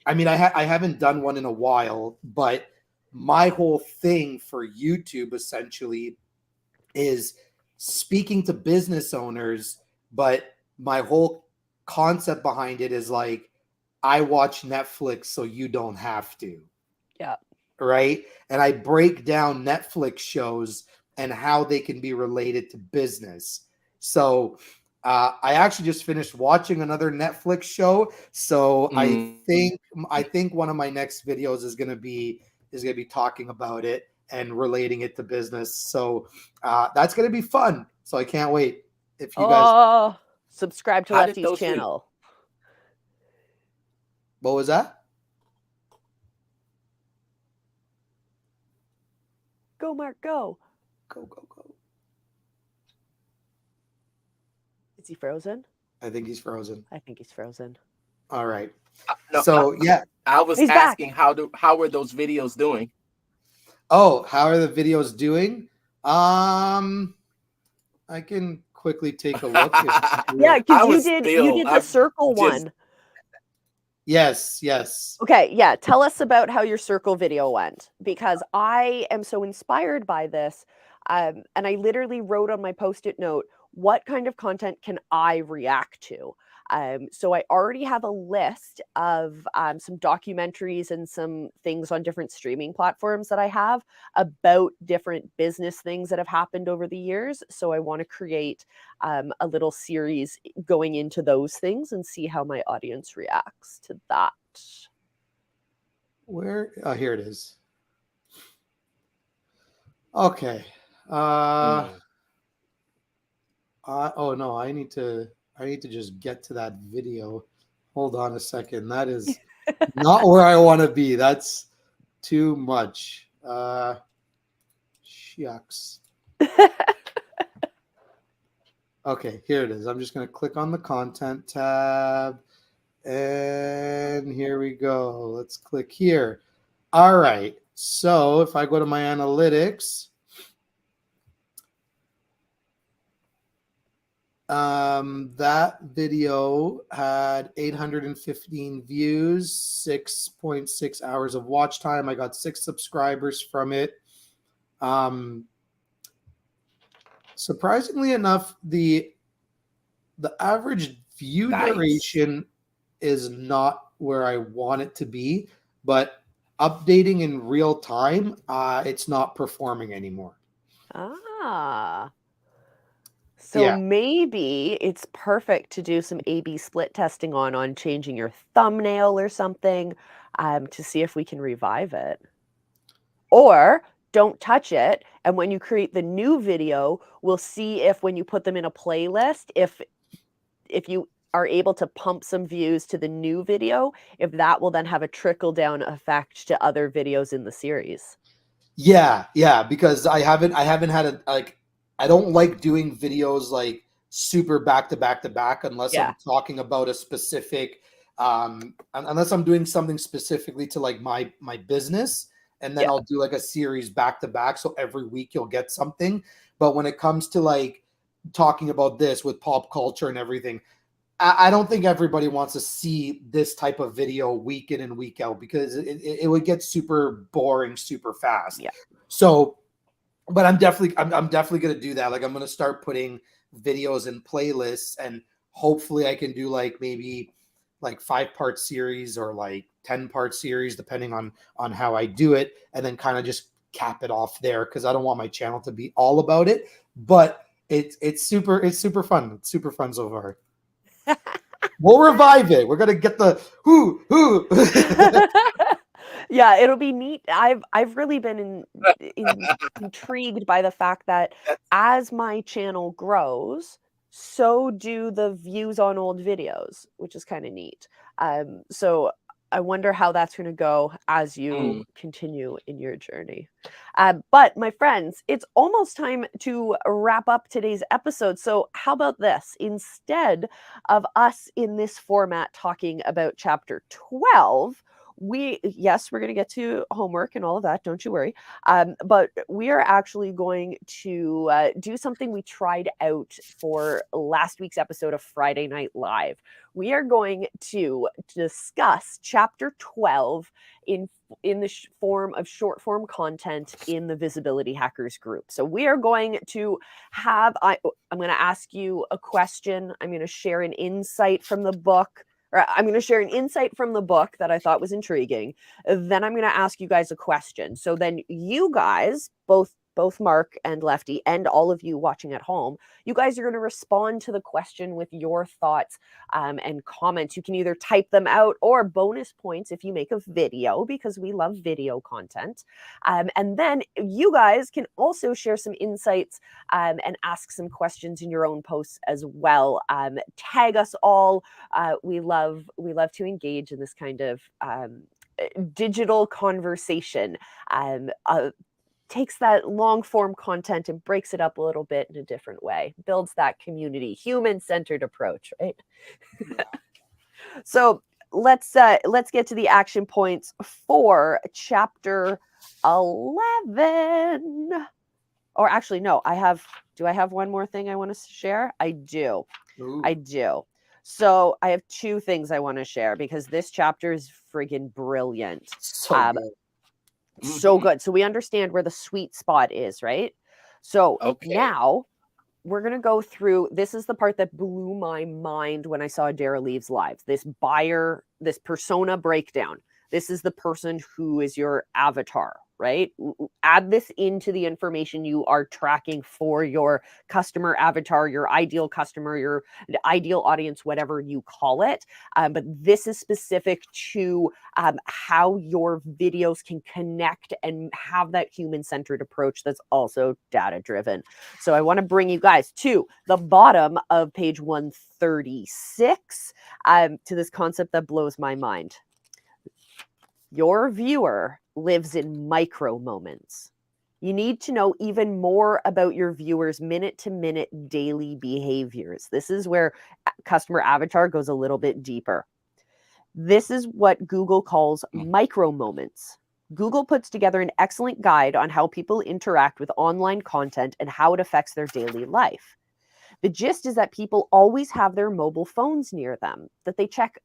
S3: haven't done one in a while, but my whole thing for YouTube essentially is speaking to business owners, but my whole concept behind it is like, I watch Netflix so you don't have to.
S1: Yeah.
S3: Right. And I break down Netflix shows and how they can be related to business. So I actually just finished watching another Netflix show. So I think one of my next videos is going to be talking about it and relating it to business. So that's going to be fun. So I can't wait. If you guys
S1: subscribe to Lefty's channel.
S3: What was that?
S1: Go, Mark, go.
S3: Go, go, go.
S1: Is he frozen?
S3: I think he's frozen.
S1: I think he's frozen.
S3: All right.
S2: No,
S3: so yeah,
S2: I was asking how are those videos doing?
S3: Oh, how are the videos doing? I can quickly take a look.
S1: Yeah, because you did the circle one.
S3: Yes, yes.
S1: Okay, yeah. Tell us about how your circle video went, because I am so inspired by this. And I literally wrote on my post-it note, what kind of content can I react to? So I already have a list of some documentaries and some things on different streaming platforms that I have about different business things that have happened over the years. So I want to create a little series going into those things and see how my audience reacts to that.
S3: Where? Oh, here it is. Okay.
S2: Mm.
S3: Oh no, I need to just get to that video. Hold on a second. That is not where I want to be. That's too much. Shucks. Okay, here it is. I'm just going to click on the content tab. And here we go. Let's click here. All right. So if I go to my analytics, that video had 815 views, 6.6 hours of watch time. I got 6 subscribers from it. Surprisingly enough, the average view duration is not where I want it to be, but updating in real time, it's not performing anymore.
S1: Ah. So
S3: Yeah.
S1: maybe it's perfect to do some A/B split testing on changing your thumbnail or something, to see if we can revive it. Or don't touch it, and when you create the new video, we'll see if when you put them in a playlist, if you are able to pump some views to the new video, if that will then have a trickle down effect to other videos in the series.
S3: Yeah, because I haven't had a like I don't like doing videos like super back to back to back unless
S1: Yeah.
S3: I'm talking about a specific unless I'm doing something specifically to like my business, and then
S1: Yeah.
S3: I'll do like a series back to back so every week you'll get something. But when it comes to like talking about this with pop culture and everything, I don't think everybody wants to see this type of video week in and week out because it would get super boring super fast.
S1: Yeah.
S3: So, but I'm definitely going to do that. Like I'm going to start putting videos in playlists, and hopefully I can do like maybe like 5-part series or like 10-part series depending on how I do it, and then kind of just cap it off there because I don't want my channel to be all about it. But it's super fun. It's super fun so far. We'll revive it. We're gonna get the who.
S1: Yeah, it'll be neat. I've really been intrigued by the fact that as my channel grows, so do the views on old videos, which is kind of neat. So I wonder how that's going to go as you continue in your journey. But my friends, it's almost time to wrap up today's episode. So how about this? Instead of us in this format talking about chapter 12, we're going to get to homework and all of that, don't you worry, but we are actually going to do something we tried out for last week's episode of Friday Night Live. We are going to discuss chapter 12 in the form of short form content in the Visibility Hackers group. So we are going to have I'm going to ask you a question. I'm going to share an insight from the book. Or I'm going to share an insight from the book that I thought was intriguing. Then I'm going to ask you guys a question. So then you guys, both Mark and Lefty, and all of you watching at home, you guys are going to respond to the question with your thoughts and comments. You can either type them out or bonus points if you make a video, because we love video content. And then you guys can also share some insights and ask some questions in your own posts as well. Tag us all. We love to engage in this kind of digital conversation. Takes that long form content and breaks it up a little bit in a different way, builds that community, human-centered approach, right? So let's get to the action points for chapter 11. Or actually, no, do I have one more thing I want to share? I do.
S3: Ooh.
S1: I do. So I have two things I want to share because this chapter is friggin' brilliant.
S3: So good.
S1: So good. So we understand where the sweet spot is, right? So now we're going to go through. This is the part that blew my mind when I saw Darrell Eves live. This persona breakdown. This is the person who is your avatar, right? Add this into the information you are tracking for your customer avatar, your ideal customer, your ideal audience, whatever you call it. But this is specific to how your videos can connect and have that human-centered approach that's also data-driven. So I want to bring you guys to the bottom of page 136 to this concept that blows my mind. Your viewer lives in micro moments. You need to know even more about your viewers' minute-to-minute daily behaviors. This is where customer avatar goes a little bit deeper. This is what Google calls micro moments. Google puts together an excellent guide on how people interact with online content and how it affects their daily life. The gist is that people always have their mobile phones near them, that they check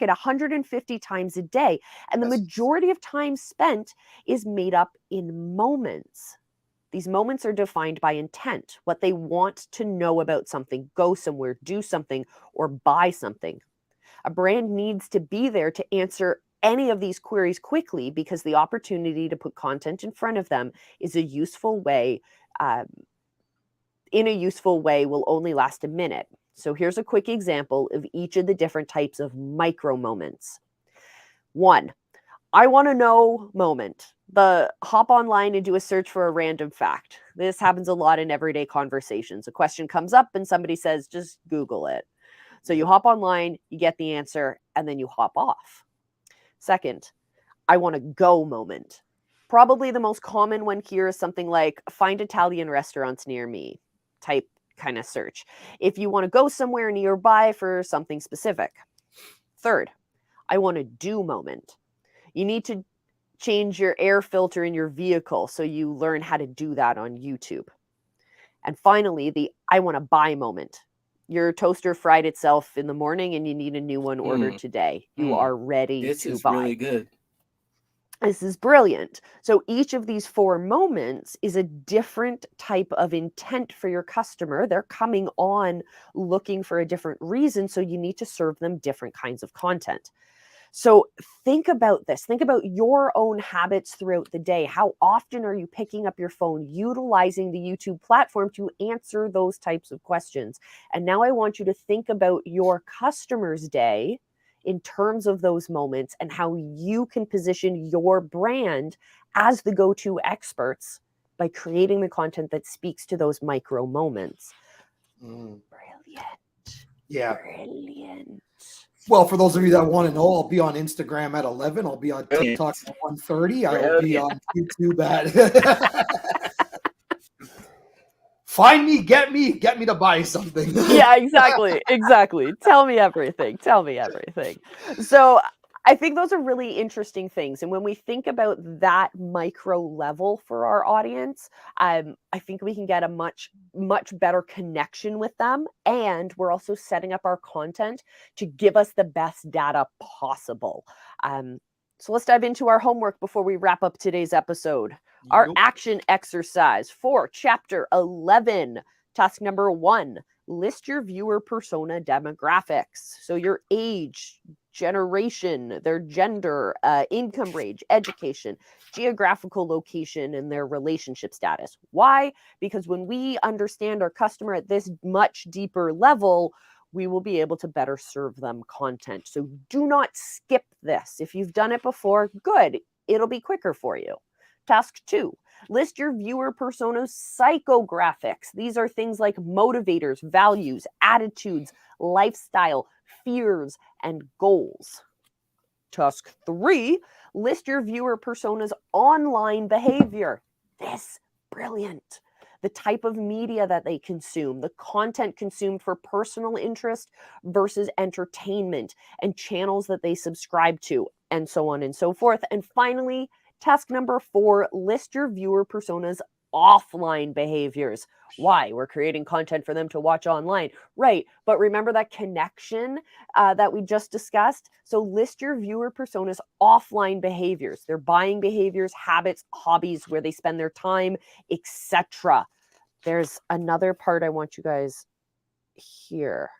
S1: it 150 times a day, and the majority of time spent is made up in moments. These moments are defined by intent, what they want to know about something, go somewhere, do something, or buy something. A brand needs to be there to answer any of these queries quickly because the opportunity to put content in front of them is a useful way. In a useful way will only last a minute. So here's a quick example of each of the different types of micro moments. 1, I want to know moment. The hop online and do a search for a random fact. This happens a lot in everyday conversations. A question comes up and somebody says, just Google it. So you hop online, you get the answer, and then you hop off. 2nd, I want to go moment. Probably the most common one here is something like find Italian restaurants near me type kind of search. If you want to go somewhere nearby for something specific. 3rd, I want to do moment. You need to change your air filter in your vehicle so you learn how to do that on YouTube. And finally, the I want to buy moment. Your toaster fried itself in the morning and you need a new one ordered today. You are ready to buy.
S2: This is really good.
S1: This is brilliant. So each of these 4 moments is a different type of intent for your customer. They're coming on looking for a different reason, so you need to serve them different kinds of content. So think about this. Think about your own habits throughout the day. How often are you picking up your phone, utilizing the YouTube platform to answer those types of questions? And now I want you to think about your customer's day in terms of those moments and how you can position your brand as the go-to experts by creating the content that speaks to those micro moments. Brilliant.
S3: Yeah.
S1: Brilliant.
S3: Well, for those of you that want to know, I'll be on Instagram at 11. I'll be on TikTok at 1:30. I'll be on YouTube at find me, get me to buy something.
S1: Yeah, exactly. Tell me everything. So I think those are really interesting things. And when we think about that micro level for our audience, I think we can get a much better connection with them. And we're also setting up our content to give us the best data possible. So let's dive into our homework before we wrap up today's episode. Our action exercise for chapter 11. Task number 1, list your viewer persona demographics. So your age, generation, their gender, income range, education, geographical location, and their relationship status. Why? Because when we understand our customer at this much deeper level, we will be able to better serve them content. So do not skip this. If you've done it before, good. It'll be quicker for you. Task 2, list your viewer persona's psychographics. These are things like motivators, values, attitudes, lifestyle, fears, and goals. Task 3, list your viewer persona's online behavior. This, brilliant. The type of media that they consume, the content consumed for personal interest versus entertainment, and channels that they subscribe to, and so on and so forth. And finally, task number 4, list your viewer persona's offline behaviors. Why? We're creating content for them to watch online. Right. But remember that connection that we just discussed? So list your viewer personas offline behaviors, their buying behaviors, habits, hobbies, where they spend their time, etc. There's another part I want you guys here.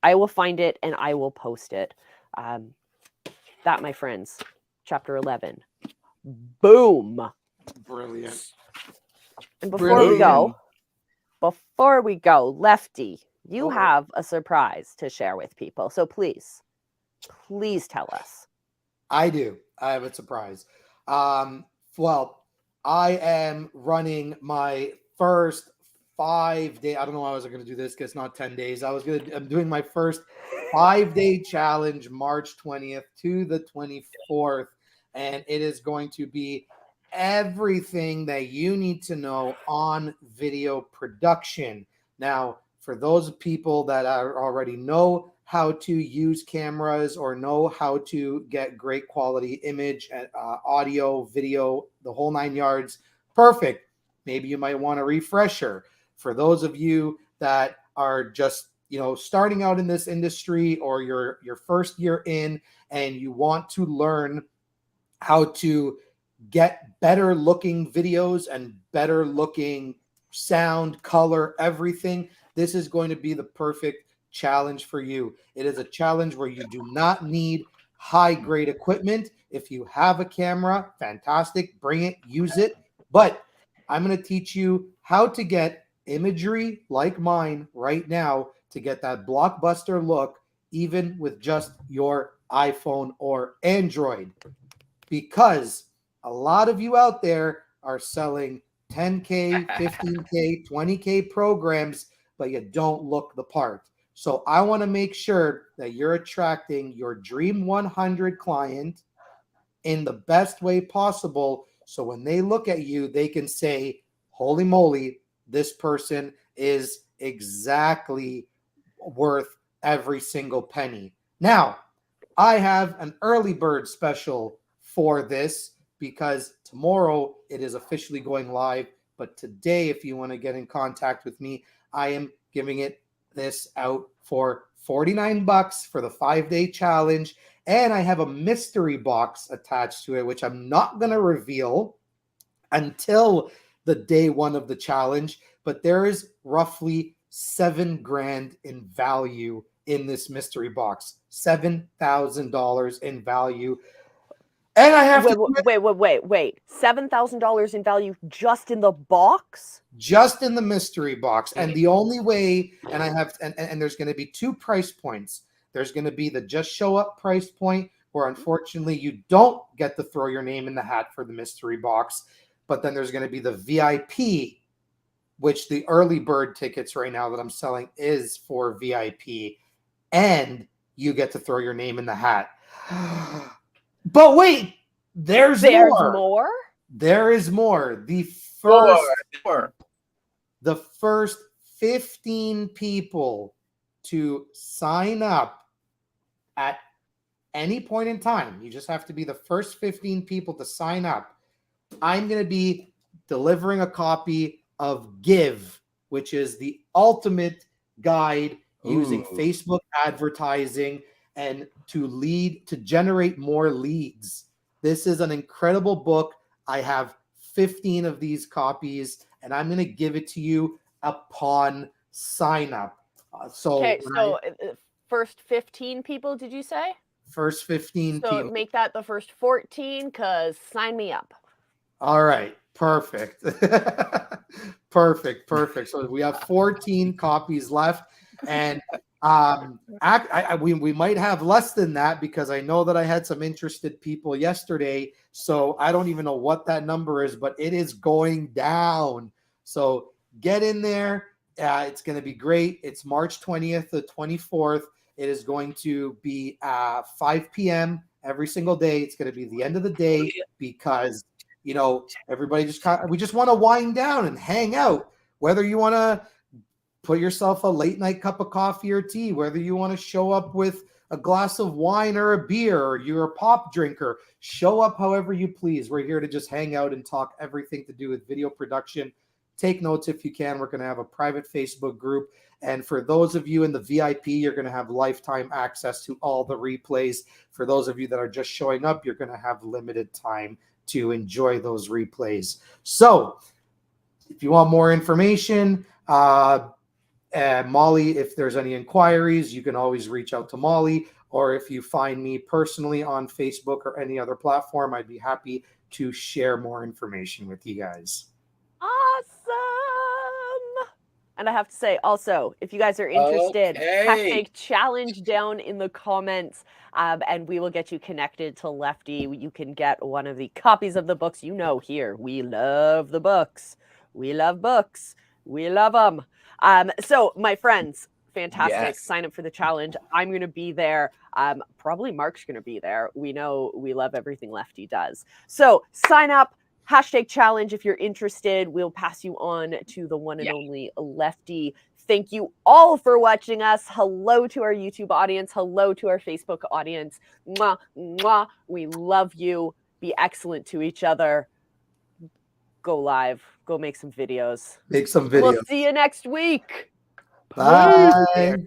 S1: I will find it and I will post it. That, my friends, chapter 11. Boom.
S3: Brilliant.
S1: And before we go, Lefty, you have a surprise to share with people. So please tell us.
S3: I do. I have a surprise. Well, I am running my first 5-day. I don't know how I was going to do this because it's not 10 days. I'm doing my first 5-day challenge, March 20th to the 24th. And it is going to be everything that you need to know on video production. Now, for those people that already know how to use cameras or know how to get great quality image and audio, video, the whole 9 yards, perfect. Maybe you might want a refresher. For those of you that are just starting out in this industry, or your first year in and you want to learn how to get better looking videos and better looking sound, color, everything, this is going to be the perfect challenge for you. It is a challenge where you do not need high grade equipment. If you have a camera, fantastic, bring it, use it. But I'm going to teach you how to get imagery like mine right now to get that blockbuster look, even with just your iPhone or Android. Because a lot of you out there are selling 10K, 15K, 20K programs, but you don't look the part. So I want to make sure that you're attracting your Dream 100 client in the best way possible. So when they look at you, they can say, holy moly, this person is exactly worth every single penny. Now, I have an early bird special for this because tomorrow it is officially going live. But today, if you want to get in contact with me, I am giving this out for $49 for the 5-day challenge. And I have a mystery box attached to it, which I'm not going to reveal until the day one of the challenge. But there is roughly $7,000 in value in this mystery box. $7,000 in value. And I have
S1: wait. $7,000 in value just in the box?
S3: Just in the mystery box. And the only way, and I have, and there's going to be 2 price points. There's going to be the just show up price point, where unfortunately you don't get to throw your name in the hat for the mystery box. But then there's going to be the VIP, which the early bird tickets right now that I'm selling is for VIP. And you get to throw your name in the hat. But wait, there's more. There is more. The first 15 people to sign up at any point in time, you just have to be the first 15 people to sign up. I'm going to be delivering a copy of Give, which is the ultimate guide using Facebook advertising and to generate more leads. This is an incredible book. I have 15 of these copies, and I'm going to give it to you upon sign up.
S1: First 15 people, did you say?
S3: First 15 people.
S1: So make that the first 14, because sign me up.
S3: All right. Perfect. Perfect. So we have 14 copies left. And we might have less than that, because I know that I had some interested people yesterday. So I don't even know what that number is, but it is going down. So get in there. It's going to be great. It's March 20th to 24th. It is going to be 5 p.m. every single day. It's going to be the end of the day, because everybody we just want to wind down and hang out. Whether you want to put yourself a late night cup of coffee or tea, whether you want to show up with a glass of wine or a beer, or you're a pop drinker, show up however you please. We're here to just hang out and talk everything to do with video production. Take notes if you can. We're going to have a private Facebook group. And for those of you in the VIP, you're going to have lifetime access to all the replays. For those of you that are just showing up, you're going to have limited time to enjoy those replays. So if you want more information, Molly, if there's any inquiries, you can always reach out to Molly. Or if you find me personally on Facebook or any other platform, I'd be happy to share more information with you guys.
S1: Awesome. And I have to say also, if you guys are interested, hashtag challenge down in the comments, and we will get you connected to Lefty. You can get one of the copies of the books. You know, here, we love the books. We love books. We love them. So my friends, fantastic.
S2: Yes.
S1: Sign up for the challenge. I'm going to be there. Probably Mark's going to be there. We know we love everything Lefty does. So sign up. Hashtag challenge if you're interested. We'll pass you on to the one and only Lefty. Thank you all for watching us. Hello to our YouTube audience. Hello to our Facebook audience. Mwah, mwah. We love you. Be excellent to each other. Go live. Go make some videos.
S3: Make some videos.
S1: We'll see you next week.
S3: Bye.